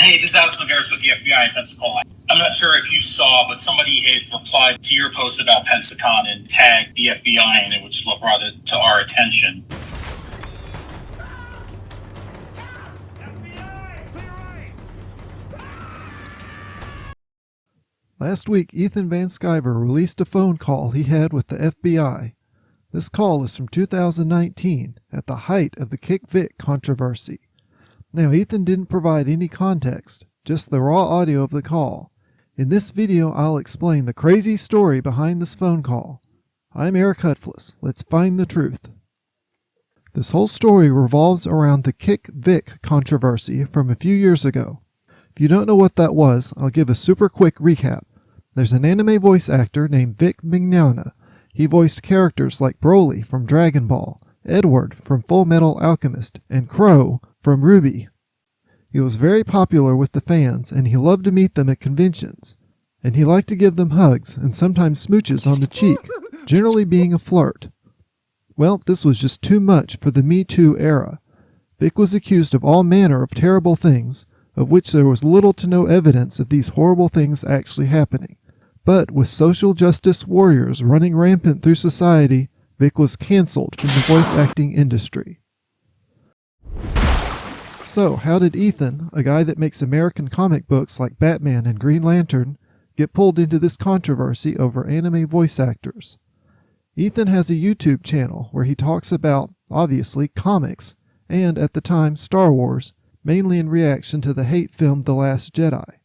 Hey, this is Alex Nogueras with the FBI in Pensacola. I'm not sure if you saw, but somebody had replied to your post about Pensacon and tagged the FBI in it, which is what brought it to our attention. Last week, Ethan Van Sciver released a phone call he had with the FBI. This call is from 2019, at the height of the KickVic controversy. Now, Ethan didn't provide any context, just the raw audio of the call. In this video, I'll explain the crazy story behind this phone call. I'm Eric Hutfless. Let's find the truth. This whole story revolves around the KickVic controversy from a few years ago. If you don't know what that was, I'll give a super quick recap. There's an anime voice actor named Vic Mignogna. He voiced characters like Broly from Dragon Ball, Edward from Full Metal Alchemist, and Crow from Ruby. He was very popular with the fans, and he loved to meet them at conventions. And he liked to give them hugs and sometimes smooches on the cheek, generally being a flirt. Well, this was just too much for the Me Too era. Vic was accused of all manner of terrible things, of which there was little to no evidence of these horrible things actually happening. But with social justice warriors running rampant through society, Vic was canceled from the voice acting industry. So, how did Ethan, a guy that makes American comic books like Batman and Green Lantern, get pulled into this controversy over anime voice actors? Ethan has a YouTube channel where he talks about, obviously, comics, and, at the time, Star Wars, mainly in reaction to the hate film The Last Jedi.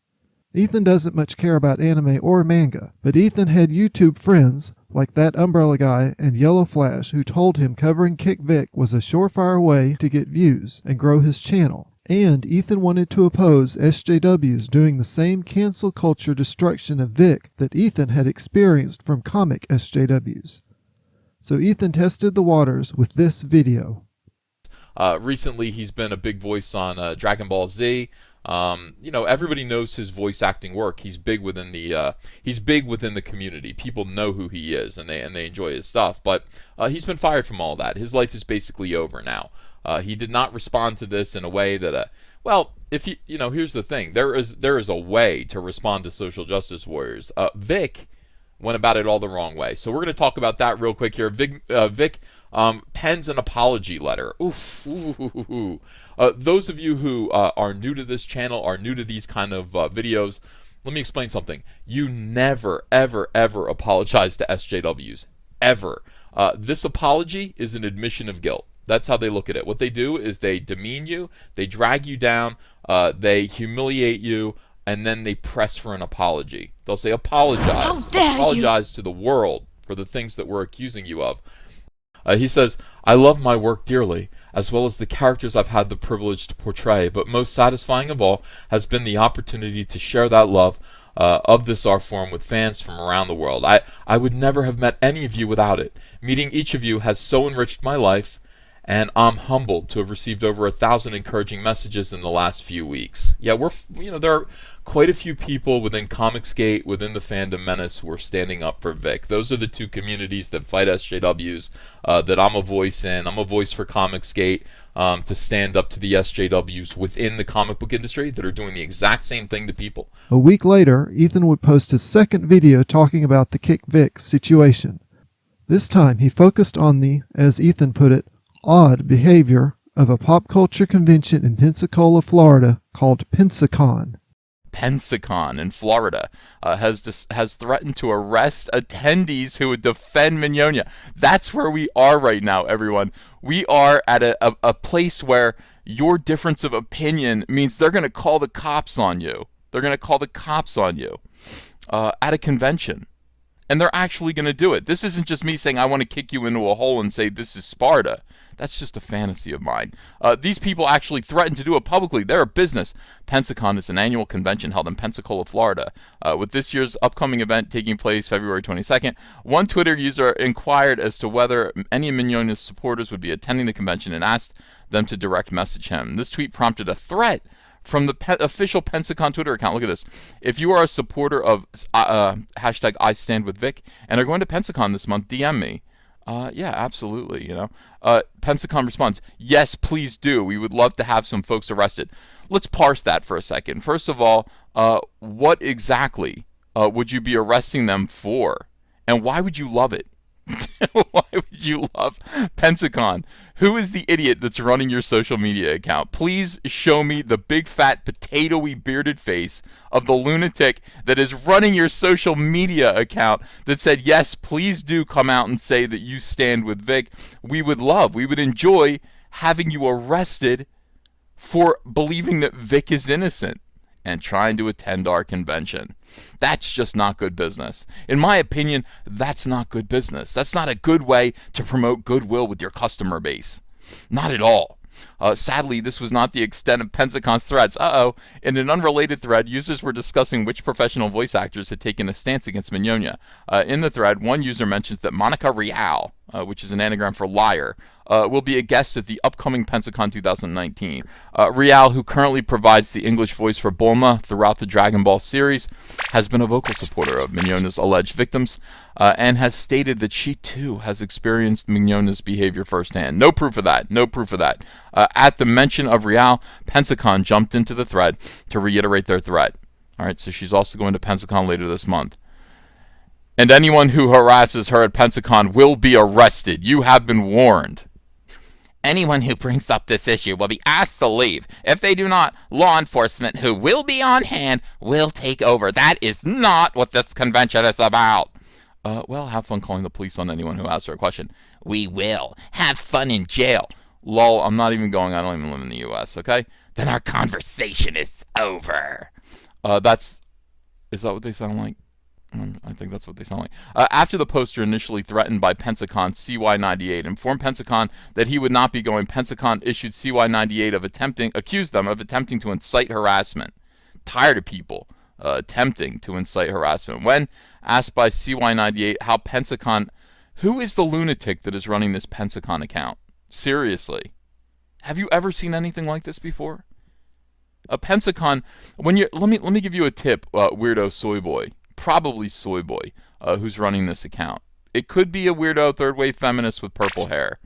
Ethan doesn't much care about anime or manga, but Ethan had YouTube friends, like that Umbrella Guy and Yellow Flash, who told him covering KickVic was a surefire way to get views and grow his channel. And Ethan wanted to oppose SJWs doing the same cancel culture destruction of Vic that Ethan had experienced from comic SJWs. So Ethan tested the waters with this video. Recently, he's been a big voice on Dragon Ball Z. Everybody knows his voice acting work. He's big within the community. People know who he is, and they enjoy his stuff. But he's been fired from all that. His life is basically over now. He did not respond to this in a way that, here's the thing. There is a way to respond to social justice warriors. Vic went about it all the wrong way. So we're going to talk about that real quick here. Vic pens an apology letter. Those of you who are new to this channel, are new to these kind of videos, let me explain something. You never, ever, ever apologize to SJWs. Ever. This apology is an admission of guilt. That's how they look at it. What they do is they demean you, they drag you down, they humiliate you, and then they press for an apology. They'll say, apologize. Apologize to the world for the things that we're accusing you of. He says, I love my work dearly, as well as the characters I've had the privilege to portray, but most satisfying of all has been the opportunity to share that love of this art form with fans from around the world. I would never have met any of you without it. Meeting each of you has so enriched my life, and I'm humbled to have received over 1,000 encouraging messages in the last few weeks. Yeah, there are quite a few people within Comicsgate, within the fandom menace, who are standing up for Vic. Those are the two communities that fight SJWs that I'm a voice in. I'm a voice for Comicsgate to stand up to the SJWs within the comic book industry that are doing the exact same thing to people. A week later, Ethan would post his second video talking about the KickVic situation. This time, he focused on the, as Ethan put it, odd behavior of a pop culture convention in Pensacola, Florida called Pensacon. Pensacon in Florida has threatened to arrest attendees who would defend Mignogna. That's where we are right now, everyone. We are at a place where your difference of opinion means they're going to call the cops on you. They're going to call the cops on you at a convention. And they're actually going to do it. This isn't just me saying I want to kick you into a hole and say this is Sparta. That's just a fantasy of mine. These people actually threaten to do it publicly. They're a business. Pensacon is an annual convention held in Pensacola, Florida. With this year's upcoming event taking place February 22nd, one Twitter user inquired as to whether any of Mignogna's supporters would be attending the convention and asked them to direct message him. This tweet prompted a threat from the official Pensacon Twitter account. Look at this. If you are a supporter of hashtag I Stand With Vic and are going to Pensacon this month, DM me. Yeah, absolutely, Pensacon responds, yes, please do. We would love to have some folks arrested. let's parse that for a second. First of all, what exactly would you be arresting them for? And why would you love it? Why would you love Pensacon? Who is the idiot that's running your social media account? Please show me the big fat potatoey bearded face of the lunatic that is running your social media account that said, yes, please do come out and say that you stand with Vic. We would enjoy having you arrested for believing that Vic is innocent and trying to attend our convention. That's just not good business. In my opinion, that's not good business. That's not a good way to promote goodwill with your customer base. Not at all. Sadly, this was not the extent of Pensacon's threats. In an unrelated thread, users were discussing which professional voice actors had taken a stance against Mignogna. In the thread, one user mentions that Monica Rial, which is an anagram for liar, will be a guest at the upcoming Pensacon 2019. Rial, who currently provides the English voice for Bulma throughout the Dragon Ball series, has been a vocal supporter of Mignogna's alleged victims, and has stated that she too has experienced Mignogna's behavior firsthand. No proof of that. At the mention of Rial, Pensacon jumped into the thread to reiterate their threat. Alright, so she's also going to Pensacon later this month. And anyone who harasses her at Pensacon will be arrested. You have been warned. Anyone who brings up this issue will be asked to leave. If they do not, law enforcement, who will be on hand, will take over. That is not what this convention is about. Well, have fun calling the police on anyone who asks her a question. We will. Have fun in jail. Lol, I'm not even going. I don't even live in the U.S., okay? Then our conversation is over. Is that what they sound like? I think that's what they sound like. After the poster initially threatened by Pensacon, CY98 informed Pensacon that he would not be going, Pensacon issued CY98 accused them of attempting to incite harassment. Tired of people attempting to incite harassment. When asked by CY98 how Pensacon, who is the lunatic that is running this Pensacon account? Seriously. Have you ever seen anything like this before? A Pensacon, let me give you a tip, weirdo soy boy. Probably soy boy who's running this account. It could be a weirdo third wave feminist with purple hair,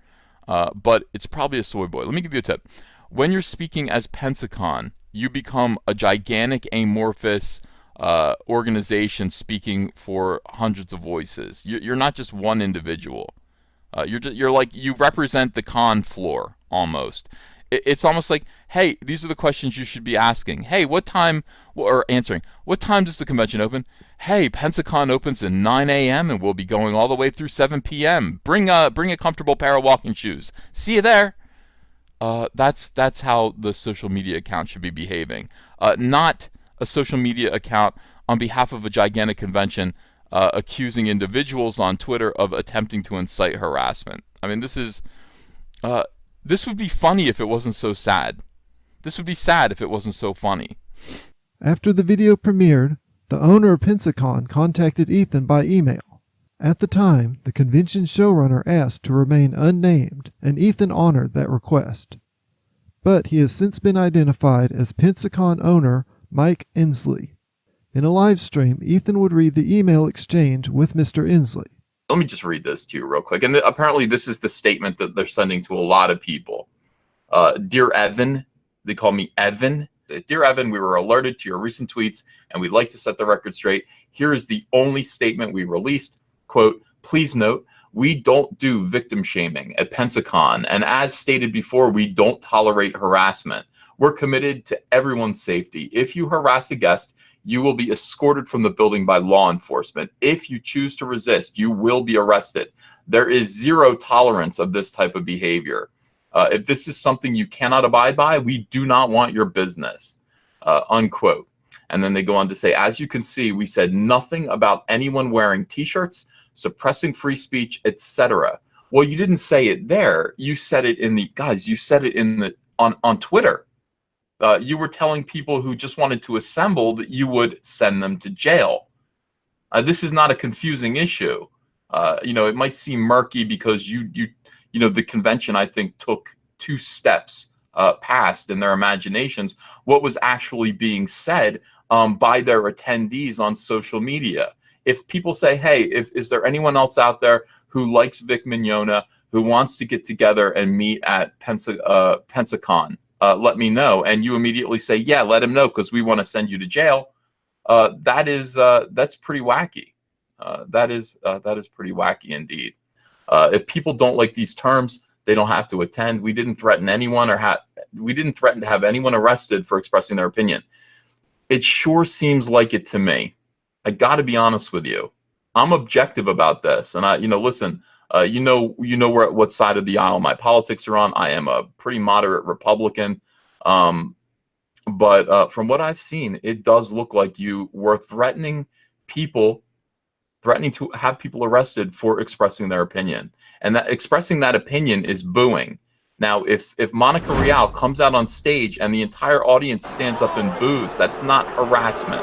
but it's probably a soy boy. Let me give you a tip. When you're speaking as Pensacon, you become a gigantic amorphous organization speaking for hundreds of voices. You're not just one individual. You represent the con floor almost. It's almost like, hey, these are the questions you should be asking. Hey, what time does the convention open? Hey, Pensacon opens at 9 a.m. and we'll be going all the way through 7 p.m. Bring a comfortable pair of walking shoes. See you there. That's how the social media account should be behaving. Not a social media account on behalf of a gigantic convention accusing individuals on Twitter of attempting to incite harassment. I mean, this would be funny if it wasn't so sad. This would be sad if it wasn't so funny. After the video premiered, the owner of Pensacon contacted Ethan by email. At the time, the convention showrunner asked to remain unnamed, and Ethan honored that request. But he has since been identified as Pensacon owner Mike Ensley. In a live stream, Ethan would read the email exchange with Mr. Ensley. Let me just read this to you real quick. And apparently this is the statement that they're sending to a lot of people. Dear Evan, they call me Evan. Dear Evan, we were alerted to your recent tweets, and we'd like to set the record straight. Here is the only statement we released. Quote, please note, we don't do victim shaming at Pensacon, and as stated before, we don't tolerate harassment. We're committed to everyone's safety. If you harass a guest, you will be escorted from the building by law enforcement. If you choose to resist, you will be arrested. There is zero tolerance of this type of behavior. If this is something you cannot abide by, we do not want your business, unquote. And then they go on to say, as you can see, we said nothing about anyone wearing T-shirts, suppressing free speech, etc. Well, you didn't say it there. You said it on Twitter. You were telling people who just wanted to assemble that you would send them to jail. This is not a confusing issue. It might seem murky because the convention, I think, took 2 steps past in their imaginations what was actually being said by their attendees on social media. If people say, hey, is there anyone else out there who likes Vic Mignogna, who wants to get together and meet at Pensacon, let me know, and you immediately say, yeah, let him know because we want to send you to jail. That's pretty wacky. That is pretty wacky indeed. If people don't like these terms, they don't have to attend. We didn't threaten anyone we didn't threaten to have anyone arrested for expressing their opinion. It sure seems like it to me. I got to be honest with you. I'm objective about this, and listen. What side of the aisle my politics are on. I am a pretty moderate Republican, but from what I've seen, it does look like you were threatening to have people arrested for expressing their opinion, and that expressing that opinion is booing. Now, if Monica Rial comes out on stage and the entire audience stands up and boos, that's not harassment.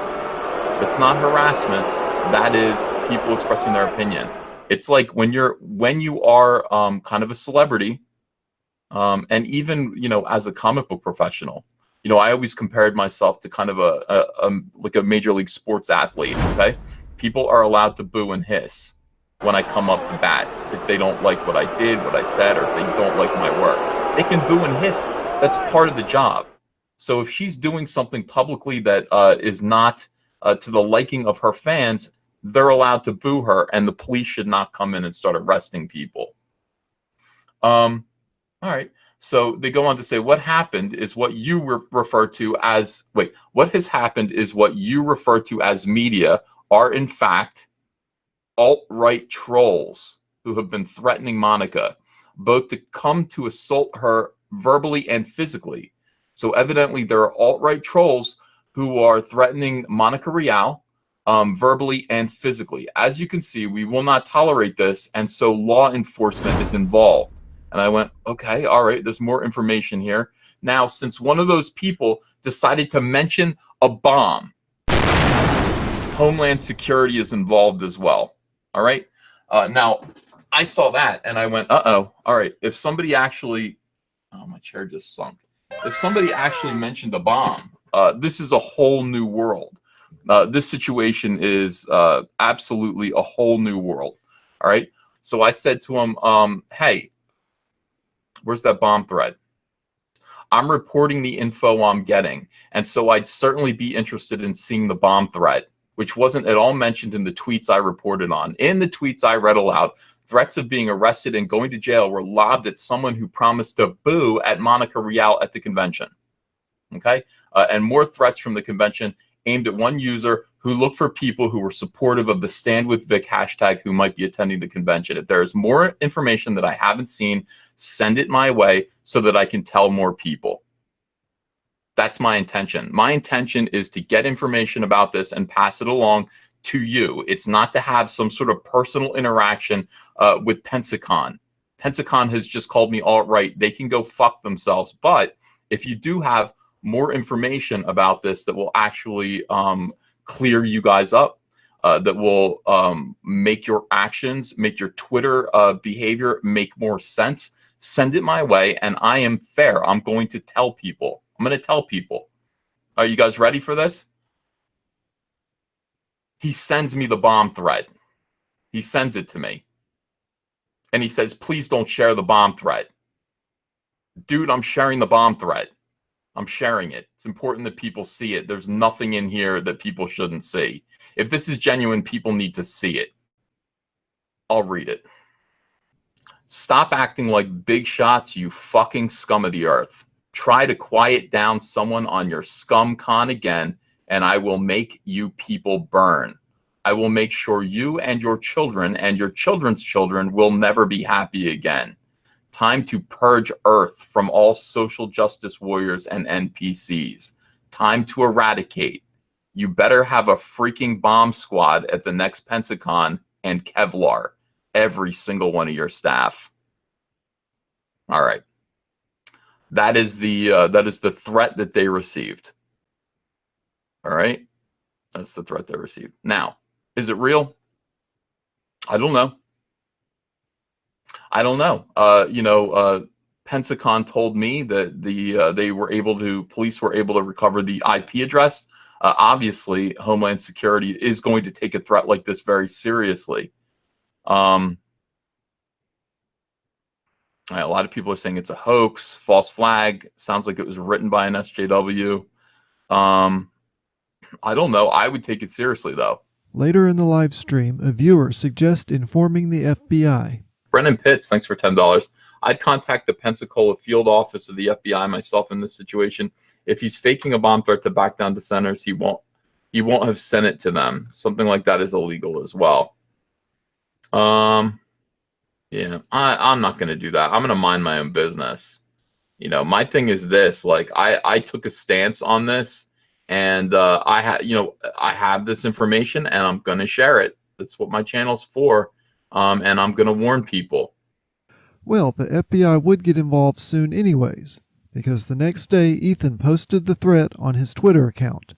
It's not harassment. That is people expressing their opinion. It's like when you are kind of a celebrity, and even as a comic book professional, I always compared myself to kind of like a major league sports athlete. Okay, people are allowed to boo and hiss when I come up to bat if they don't like what I did, what I said, or if they don't like my work. They can boo and hiss. That's part of the job. So if she's doing something publicly that is not to the liking of her fans, they're allowed to boo her, and the police should not come in and start arresting people. All right. So they go on to say, what happened is what you refer to as, what has happened is what you refer to as media are in fact alt-right trolls who have been threatening Monica, both to come to assault her verbally and physically. So evidently there are alt-right trolls who are threatening Monica Rial verbally and physically. As you can see, we will not tolerate this, and so law enforcement is involved. And I went, okay, all right, there's more information here. Now, since one of those people decided to mention a bomb, Homeland Security is involved as well. All right. Now, I saw that and I went, all right, if somebody actually, my chair just sunk. If somebody actually mentioned a bomb, this is a whole new world. This situation is absolutely a whole new world. All right. So I said to him, hey, where's that bomb thread? I'm reporting the info I'm getting. And so I'd certainly be interested in seeing the bomb thread, which wasn't at all mentioned in the tweets I reported on. In the tweets I read aloud, threats of being arrested and going to jail were lobbed at someone who promised to boo at Monica Rial at the convention. Okay? And more threats from the convention aimed at one user who looked for people who were supportive of the Stand With Vic hashtag who might be attending the convention. If there is more information that I haven't seen, send it my way so that I can tell more people. That's my intention. My intention is to get information about this and pass it along to you. It's not to have some sort of personal interaction with Pensacon. Pensacon has just called me alt-right. They can go fuck themselves. But if you do have more information about this that will actually clear you guys up, that will make your actions, make your Twitter behavior make more sense, send it my way, and I am fair. I'm going to tell people. I'm going to tell people. Are you guys ready for this? He sends me the bomb thread. He sends it to me. And he says, please don't share the bomb thread. Dude, I'm sharing the bomb thread. I'm sharing it. It's important that people see it. There's nothing in here that people shouldn't see. If this is genuine, people need to see it. I'll read it. Stop acting like big shots, you fucking scum of the earth. Try to quiet down someone on your scum con again, and I will make you people burn. I will make sure you and your children and your children's children will never be happy again. Time to purge Earth from all social justice warriors and NPCs. Time to eradicate. You better have a freaking bomb squad at the next Pensacon and Kevlar. Every single one of your staff. All right. That is the threat that they received. All right. That's the threat they received. Now, is it real? I don't know. I don't know. Pensacon told me that police were able to recover the IP address. Obviously, Homeland Security is going to take a threat like this very seriously. A lot of people are saying it's a hoax, false flag. Sounds like it was written by an SJW. I don't know. I would take it seriously, though. Later in the live stream, a viewer suggests informing the FBI. Brennan Pitts, thanks for $10. I'd contact the Pensacola field office of the FBI myself in this situation. If he's faking a bomb threat to back down dissenters, he won't have sent it to them. Something like that is illegal as well. Yeah, I'm not going to do that. I'm going to mind my own business. You know, my thing is this, like, I took a stance on this, and I have this information, and I'm going to share it. That's what my channel's for. And I'm going to warn people. Well, the FBI would get involved soon anyways, because the next day Ethan posted the threat on his Twitter account.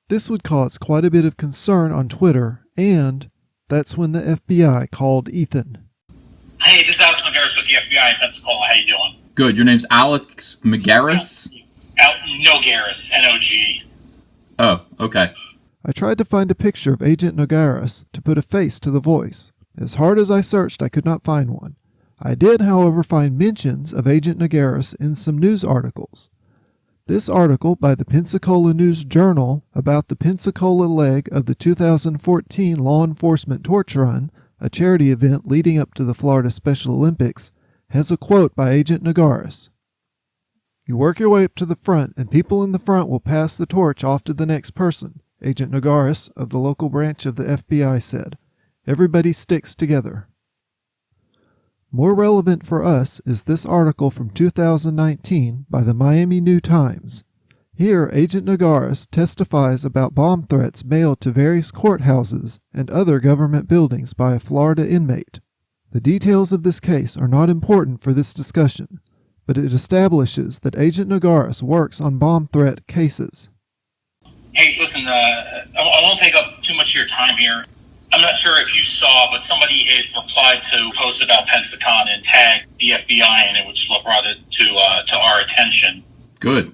This would cause quite a bit of concern on Twitter, and that's when the FBI called Ethan. Hey, this is Alex McGarris with the FBI in Pensacola. How you doing? Good. Your name's Alex McGarris? Nogaris, N-O-G. Oh, okay. I tried to find a picture of Agent Nogaris to put a face to the voice. As hard as I searched, I could not find one. I did, however, find mentions of Agent Nogaris in some news articles. This article by the Pensacola News Journal about the Pensacola leg of the 2014 Law Enforcement Torch Run, a charity event leading up to the Florida Special Olympics, has a quote by Agent Nogaris. "You work your way up to the front, and people in the front will pass the torch off to the next person," Agent Nogaris of the local branch of the FBI said. "Everybody sticks together." More relevant for us is this article from 2019 by the Miami New Times. Here, Agent Nogaris testifies about bomb threats mailed to various courthouses and other government buildings by a Florida inmate. The details of this case are not important for this discussion, but it establishes that Agent Nogaris works on bomb threat cases. Hey, listen, I won't take up too much of your time here. I'm not sure if you saw, but somebody had replied to a post about Pensacon and tagged the FBI, and it was what brought it to our attention. Good.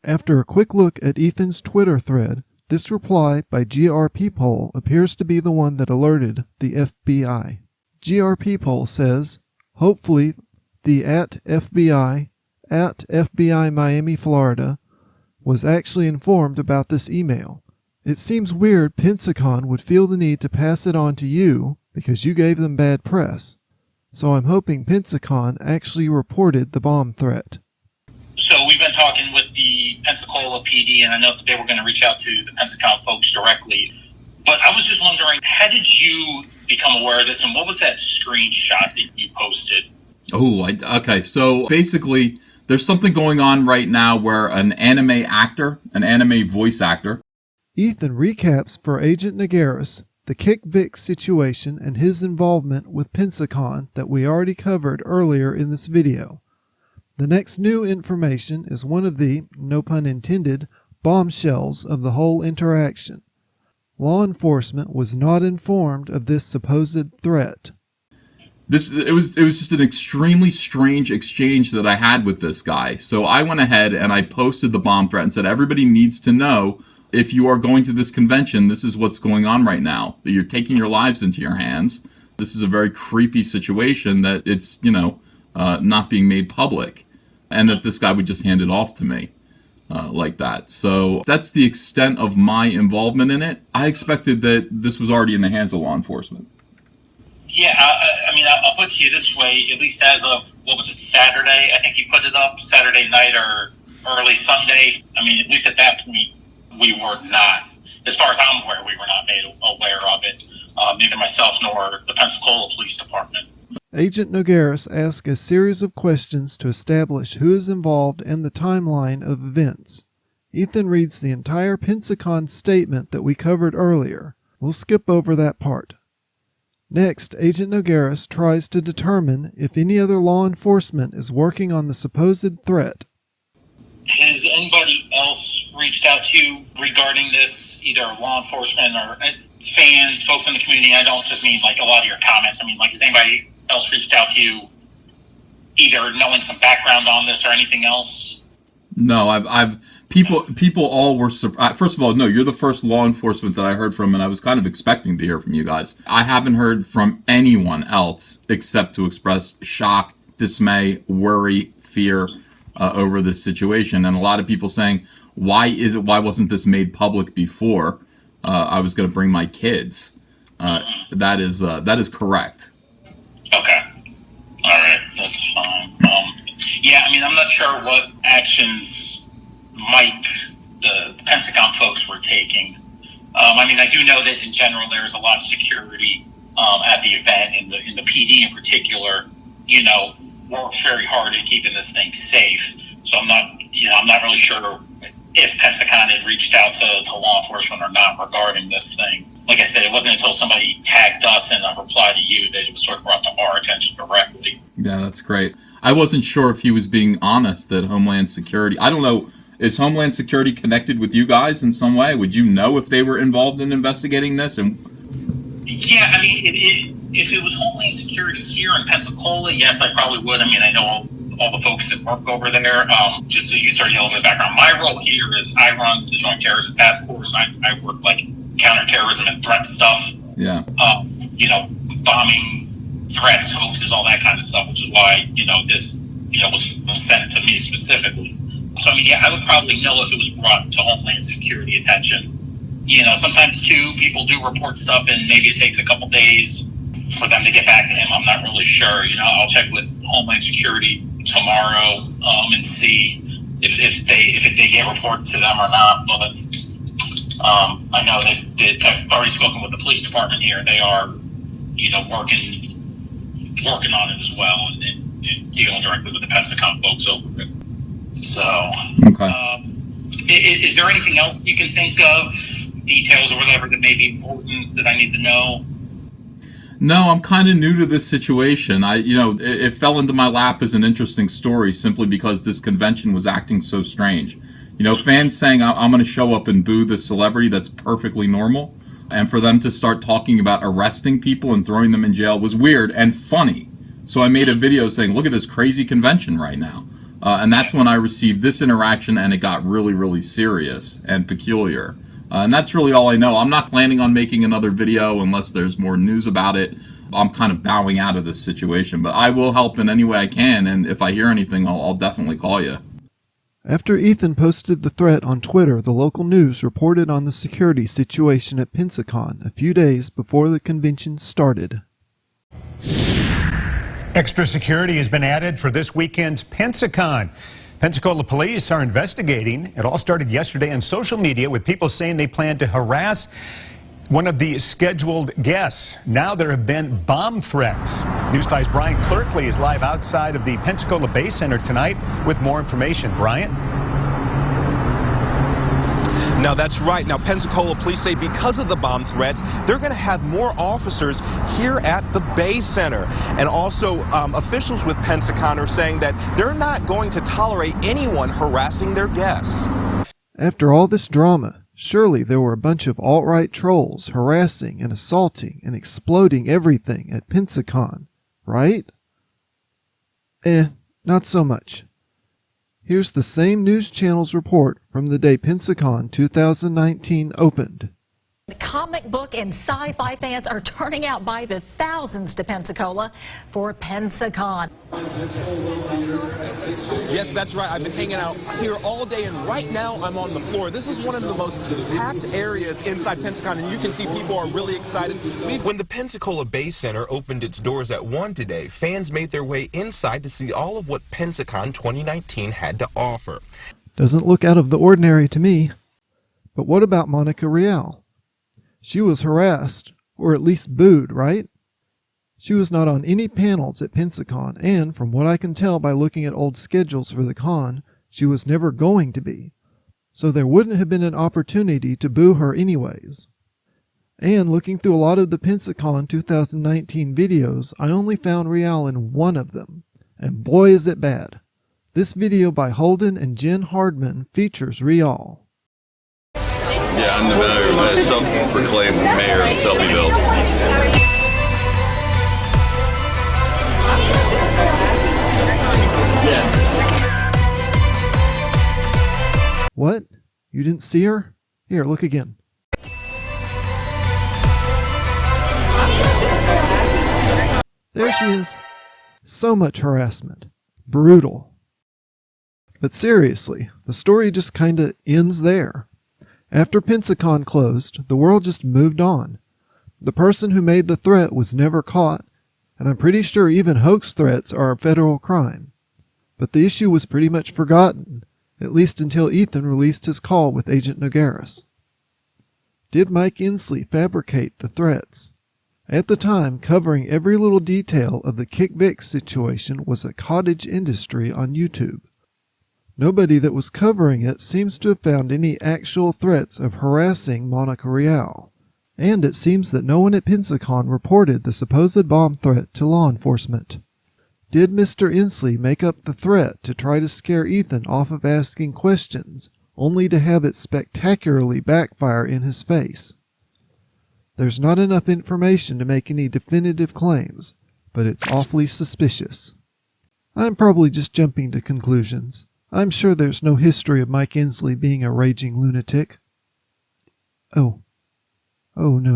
After a quick look at Ethan's Twitter thread, this reply by GRP Poll appears to be the one that alerted the FBI. GRP Poll says, "Hopefully the @FBI Miami, Florida was actually informed about this email. It seems weird Pensacon would feel the need to pass it on to you because you gave them bad press. So I'm hoping Pensacon actually reported the bomb threat." So we've been talking with the Pensacola PD, and I know that they were going to reach out to the Pensacon folks directly. But I was just wondering, how did you become aware of this, and what was that screenshot that you posted? Oh, okay. So basically, there's something going on right now where an anime voice actor. Ethan recaps for Agent Nogaris the KickVic situation and his involvement with Pensacon that we already covered earlier in this video. The next new information is one of the, no pun intended, bombshells of the whole interaction. Law enforcement was not informed of this supposed threat. It was just an extremely strange exchange that I had with this guy. So I went ahead and I posted the bomb threat and said, everybody needs to know, if you are going to this convention, this is what's going on right now. You're taking your lives into your hands. This is a very creepy situation that it's, not being made public. And that this guy would just hand it off to me like that. So that's the extent of my involvement in it. I expected that this was already in the hands of law enforcement. Yeah, I mean, I'll put it to you this way, at least as of, Saturday? I think you put it up, Saturday night or early Sunday. I mean, at least at that point, we were not, as far as I'm aware, we were not made aware of it, neither myself nor the Pensacola Police Department. Agent Nogaris asks a series of questions to establish who is involved and the timeline of events. Ethan reads the entire Pensacon statement that we covered earlier. We'll skip over that part. Next, Agent Nogaris tries to determine if any other law enforcement is working on the supposed threat. Has anybody else reached out to you regarding this, either law enforcement or fans, folks in the community? I don't just mean like a lot of your comments. I mean, like, has anybody else reached out to you, either knowing some background on this or anything else? No, I've people all were surprised. First of all, no, you're the first law enforcement that I heard from, and I was kind of expecting to hear from you guys. I haven't heard from anyone else except to express shock, dismay, worry, fear over this situation. And a lot of people saying, why wasn't this made public before? I was going to bring my kids. That is correct. Okay. All right. That's fine. Yeah, I mean, I'm not sure what actions Mike, the Pensacon folks were taking. I mean, I do know that in general there's a lot of security at the event, and the PD in particular, works very hard in keeping this thing safe. So I'm not really sure if Pensacon had reached out to law enforcement or not regarding this thing. Like I said, it wasn't until somebody tagged us in a reply to you that it was sort of brought to our attention directly. Yeah, that's great. I wasn't sure if he was being honest that Homeland Security, I don't know, is Homeland Security connected with you guys in some way? Would you know if they were involved in investigating this? Yeah, I mean, if it was Homeland Security here in Pensacola, yes, I probably would. I mean, I know all the folks that work over there. Just so you start a little bit of background, my role here is I run the Joint Terrorism Task Force. I work like counterterrorism and threat stuff. Yeah. Bombing, threats, hoaxes, all that kind of stuff, which is why, this, was sent to me specifically. So, I mean, yeah, I would probably know if it was brought to Homeland Security attention. Sometimes, too, people do report stuff and maybe it takes a couple days for them to get back to him. I'm not really sure. I'll check with Homeland Security tomorrow and see if they get reported to them or not. But I know that I've already spoken with the police department here. They are, working on it as well and dealing directly with the Pensacon folks over it. So, okay. Is there anything else you can think of, details or whatever that may be important that I need to know? No, I'm kind of new to this situation. It fell into my lap as an interesting story simply because this convention was acting so strange. Fans saying, I'm going to show up and boo this celebrity, that's perfectly normal. And for them to start talking about arresting people and throwing them in jail was weird and funny. So I made a video saying, look at this crazy convention right now. And that's when I received this interaction, and it got really, really serious and peculiar. And that's really all I know. I'm not planning on making another video unless there's more news about it. I'm kind of bowing out of this situation, but I will help in any way I can, and if I hear anything, I'll definitely call you. After Ethan posted the threat on Twitter, the local news reported on the security situation at Pensacon a few days before the convention started. Extra security has been added for this weekend's Pensacon. Pensacola police are investigating. It all started yesterday on social media with people saying they plan to harass one of the scheduled guests. Now there have been bomb threats. News 5's Brian Clerkley is live outside of the Pensacola Bay Center tonight with more information. Brian? Now, that's right. Now, Pensacola police say because of the bomb threats, they're going to have more officers here at the Bay Center. And also, officials with Pensacon are saying that they're not going to tolerate anyone harassing their guests. After all this drama, surely there were a bunch of alt-right trolls harassing and assaulting and exploding everything at Pensacon, right? Not so much. Here's the same news channel's report from the day Pensacon 2019 opened. Comic book and sci-fi fans are turning out by the thousands to Pensacola for Pensacon. Yes, that's right. I've been hanging out here all day, and right now I'm on the floor. This is one of the most packed areas inside Pensacon, and you can see people are really excited. When the Pensacola Bay Center opened its doors at 1 today, fans made their way inside to see all of what Pensacon 2019 had to offer. Doesn't look out of the ordinary to me. But what about Monica Rial? She was harassed, or at least booed, right? She was not on any panels at Pensacon, and from what I can tell by looking at old schedules for the con, she was never going to be. So there wouldn't have been an opportunity to boo her anyways. And looking through a lot of the Pensacon 2019 videos, I only found Rial in one of them. And boy is it bad. This video by Holden and Jen Hardman features Rial. Yeah, I'm the self-proclaimed mayor of Selbyville. Yes. What? You didn't see her? Here, look again. There she is. So much harassment. Brutal. But seriously, the story just kinda ends there. After Pensacon closed, the world just moved on. The person who made the threat was never caught, and I'm pretty sure even hoax threats are a federal crime. But the issue was pretty much forgotten, at least until Ethan released his call with Agent Nogaris. Did Mike Ensley fabricate the threats? At the time, covering every little detail of the KickVic situation was a cottage industry on YouTube. Nobody that was covering it seems to have found any actual threats of harassing Monica Rial, and it seems that no one at Pensacon reported the supposed bomb threat to law enforcement. Did Mr. Ensley make up the threat to try to scare Ethan off of asking questions, only to have it spectacularly backfire in his face? There's not enough information to make any definitive claims, but it's awfully suspicious. I'm probably just jumping to conclusions. I'm sure there's no history of Mike Ensley being a raging lunatic. Oh no.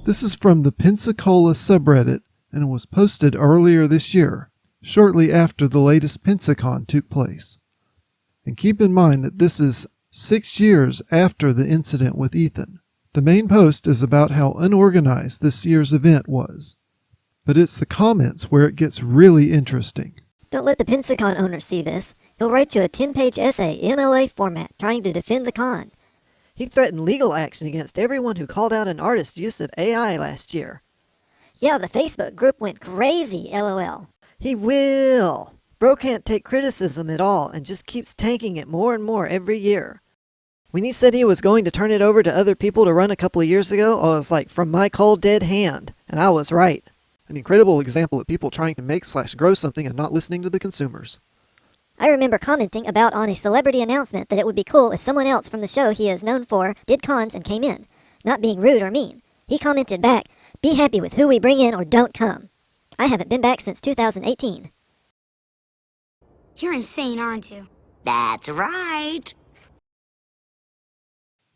This is from the Pensacola subreddit, and was posted earlier this year, shortly after the latest Pensacon took place. And keep in mind that this is 6 years after the incident with Ethan. The main post is about how unorganized this year's event was. But it's the comments where it gets really interesting. Don't let the Pensacon owner see this. He'll write you a 10-page essay, MLA format, trying to defend the con. He threatened legal action against everyone who called out an artist's use of AI last year. Yeah, the Facebook group went crazy, LOL. He will. Bro can't take criticism at all and just keeps tanking it more and more every year. When he said he was going to turn it over to other people to run a couple of years ago, I was like, from my cold dead hand. And I was right. An incredible example of people trying to make/grow something and not listening to the consumers. I remember commenting about on a celebrity announcement that it would be cool if someone else from the show he is known for did cons and came in. Not being rude or mean. He commented back, "Be happy with who we bring in or don't come." I haven't been back since 2018. You're insane, aren't you? That's right.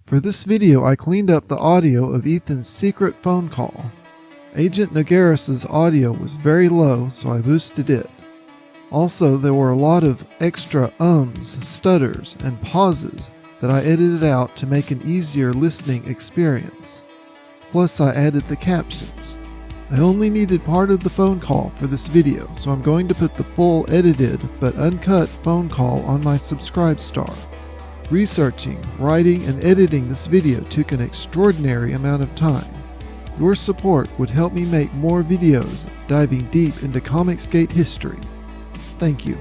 For this video, I cleaned up the audio of Ethan's secret phone call. Agent Nogaris' audio was very low, so I boosted it. Also, there were a lot of extra ums, stutters, and pauses that I edited out to make an easier listening experience. Plus, I added the captions. I only needed part of the phone call for this video, so I'm going to put the full edited but uncut phone call on my Subscribe star. Researching, writing, and editing this video took an extraordinary amount of time. Your support would help me make more videos diving deep into Comicsgate history. Thank you.